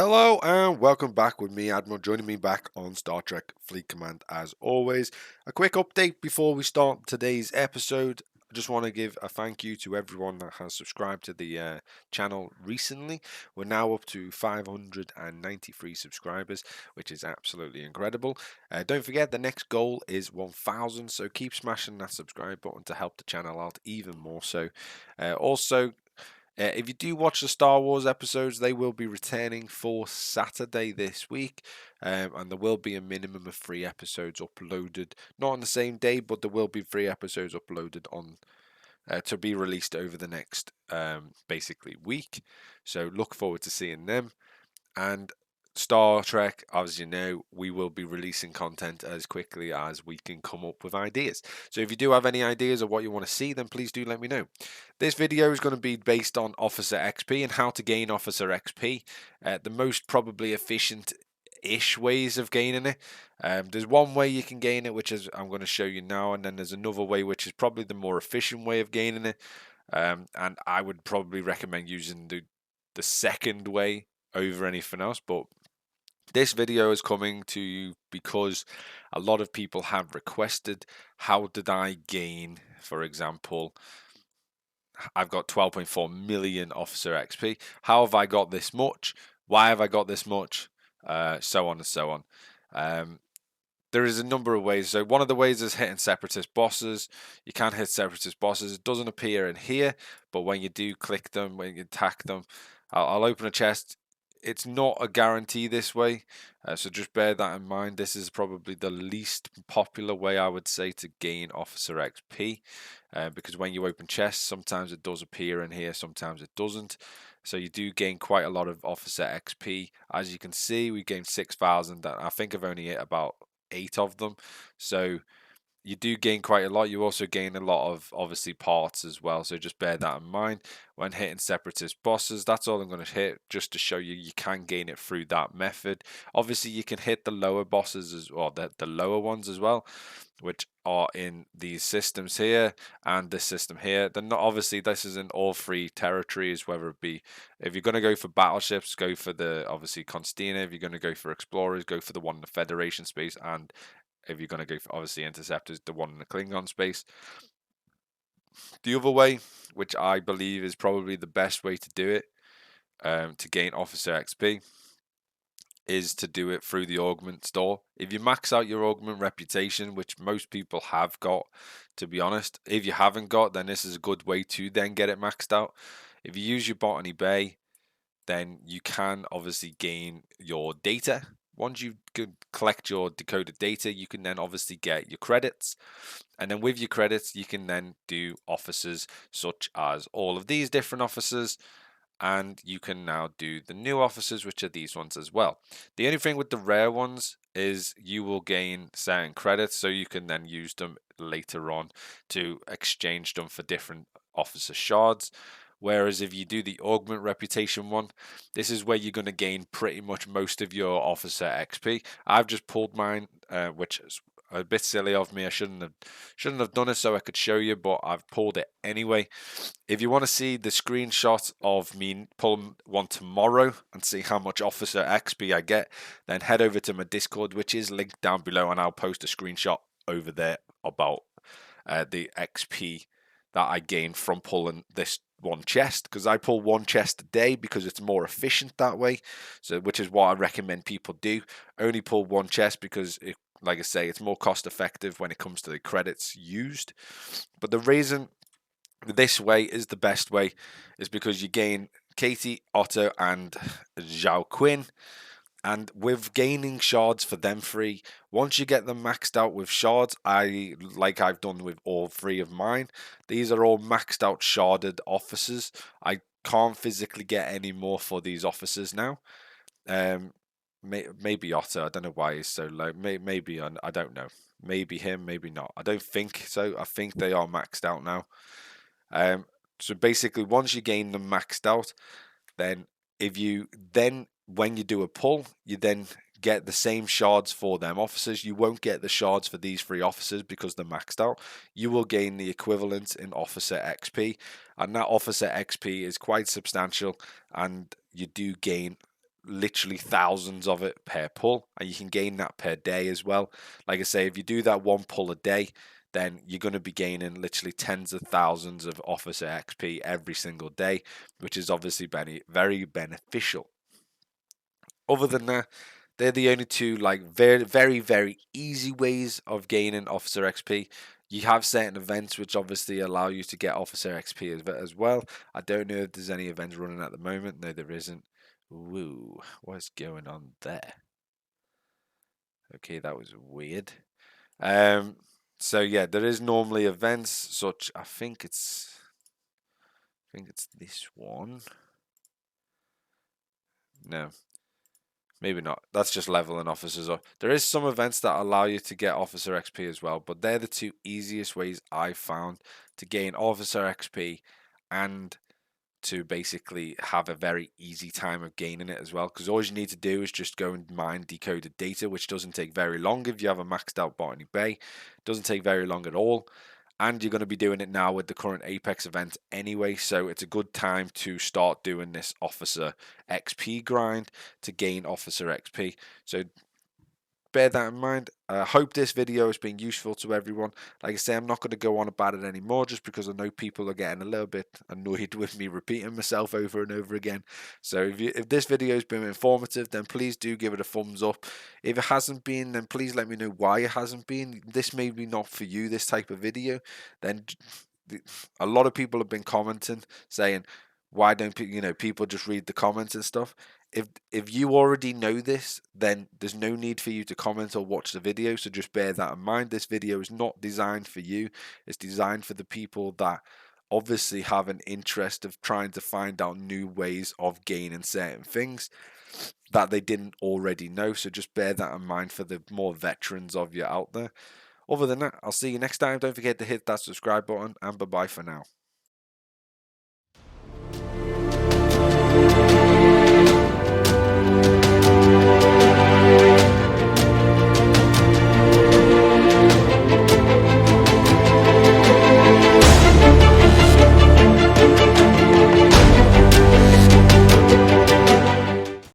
Hello and welcome back with me, Admiral. Joining me back on Star Trek Fleet Command as always. A quick update before we start today's episode. I just want to give a thank you to everyone that has subscribed to the channel recently. We're now up to 593 subscribers, which is absolutely incredible. Don't forget the next goal is 1,000, so keep smashing that subscribe button to help the channel out even more so. If you do watch the Star Wars episodes, they will be returning for Saturday this week, and there will be a minimum of 3 episodes uploaded. Not on the same day, but there will be 3 episodes uploaded on to be released over the next basically week. So look forward to seeing them. And Star Trek, as you know, we will be releasing content as quickly as we can come up with ideas. So if you do have any ideas of what you want to see, then please do let me know. This video is going to be based on Officer XP and how to gain Officer XP. The most probably efficient-ish ways of gaining it. There's one way you can gain it, which is I'm going to show you now, and then there's another way, which is probably the more efficient way of gaining it. And I would probably recommend using the second way over anything else. But this video is coming to you because a lot of people have requested, how did I gain, for example, I've got 12.4 million Officer XP. How have I got this much? Why have I got this much? So on and so on. There is a number of ways. So one of the ways is hitting Separatist bosses. You can hit Separatist bosses. It doesn't appear in here, but when you do click them, when you attack them, I'll open a chest. It's not a guarantee this way, so just bear that in mind. This is probably the least popular way, I would say, to gain Officer XP, because when you open chests, sometimes it does appear in here, sometimes it doesn't. So you do gain quite a lot of Officer XP. As you can see, we gained 6,000. I think I've only hit about 8 of them. So you do gain quite a lot. You also gain a lot of, obviously, parts as well. So just bear that in mind when hitting Separatist bosses. That's all I'm going to hit, just to show you can gain it through that method. Obviously, you can hit the lower bosses as well, the lower ones as well, which are in these systems here and this system here. They're not, obviously, this is in all 3 territories, whether it be, if you're going to go for battleships, go for the, obviously, Constina. If you're going to go for explorers, go for the one in the Federation space, and if you're going to go for, obviously, interceptors, the one in the Klingon space. The other way, which I believe is probably the best way to do it, to gain Officer XP, is to do it through the Augment store. If you max out your Augment reputation, which most people have got, to be honest, if you haven't got, then this is a good way to then get it maxed out. If you use your Botany Bay, then you can obviously gain your data. Once you collect your decoded data, you can then obviously get your credits. And then with your credits, you can then do officers such as all of these different officers. And you can now do the new officers, which are these ones as well. The only thing with the rare ones is you will gain certain credits, so you can then use them later on to exchange them for different officer shards. Whereas if you do the Augment Reputation one, this is where you're going to gain pretty much most of your Officer XP. I've just pulled mine, which is a bit silly of me. I shouldn't have done it so I could show you, but I've pulled it anyway. If you want to see the screenshot of me pulling one tomorrow and see how much Officer XP I get, then head over to my Discord, which is linked down below, and I'll post a screenshot over there about the XP that I gained from pulling this one chest, because I pull one chest a day because it's more efficient that way. So, which is what I recommend people do. Only pull one chest because like I say, it's more cost effective when it comes to the credits used. But the reason this way is the best way is because you gain Katie, Otto, and Zhao Quinn. And with gaining shards for them 3, once you get them maxed out with shards, like I've done with all 3 of mine, these are all maxed out sharded officers. I can't physically get any more for these officers now. Maybe Otto, I don't know why he's so low. Maybe, I don't know. Maybe him, maybe not. I don't think so. I think they are maxed out now. So basically, once you gain them maxed out, then when you do a pull, you then get the same shards for them officers. You won't get the shards for these 3 officers because they're maxed out. You will gain the equivalent in Officer XP, and that Officer XP is quite substantial, and you do gain literally thousands of it per pull, and you can gain that per day as well. Like I say, if you do that one pull a day, then you're going to be gaining literally tens of thousands of officer XP every single day, which is obviously very beneficial. Other than that, they're the only two like very easy ways of gaining officer XP. You have certain events which obviously allow you to get officer XP as well. I don't know if there's any events running at the moment. No, there isn't. Woo, what's going on there? Okay, that was weird. Um, so yeah, there is normally events such. I think it's this one. No, maybe not. That's just leveling officers up. There is some events that allow you to get officer XP as well, but they're the two easiest ways I've found to gain officer XP and to basically have a very easy time of gaining it as well. Because all you need to do is just go and mine decoded data, which doesn't take very long if you have a maxed out Botany Bay. It doesn't take very long at all. And you're going to be doing it now with the current Apex event anyway, so it's a good time to start doing this officer XP grind to gain officer XP. So bear that in mind. I hope this video has been useful to everyone. Like I say, I'm not going to go on about it anymore just because I know people are getting a little bit annoyed with me repeating myself over and over again. So if this video has been informative, then please do give it a thumbs up. If it hasn't been, then please let me know why it hasn't been. This may be not for you, this type of video. Then a lot of people have been commenting saying, why don't people just read the comments and stuff? If you already know this, then there's no need for you to comment or watch the video. So just bear that in mind. This video is not designed for you. It's designed for the people that obviously have an interest of trying to find out new ways of gaining certain things that they didn't already know. So just bear that in mind for the more veterans of you out there. Other than that, I'll see you next time. Don't forget to hit that subscribe button, and bye bye for now.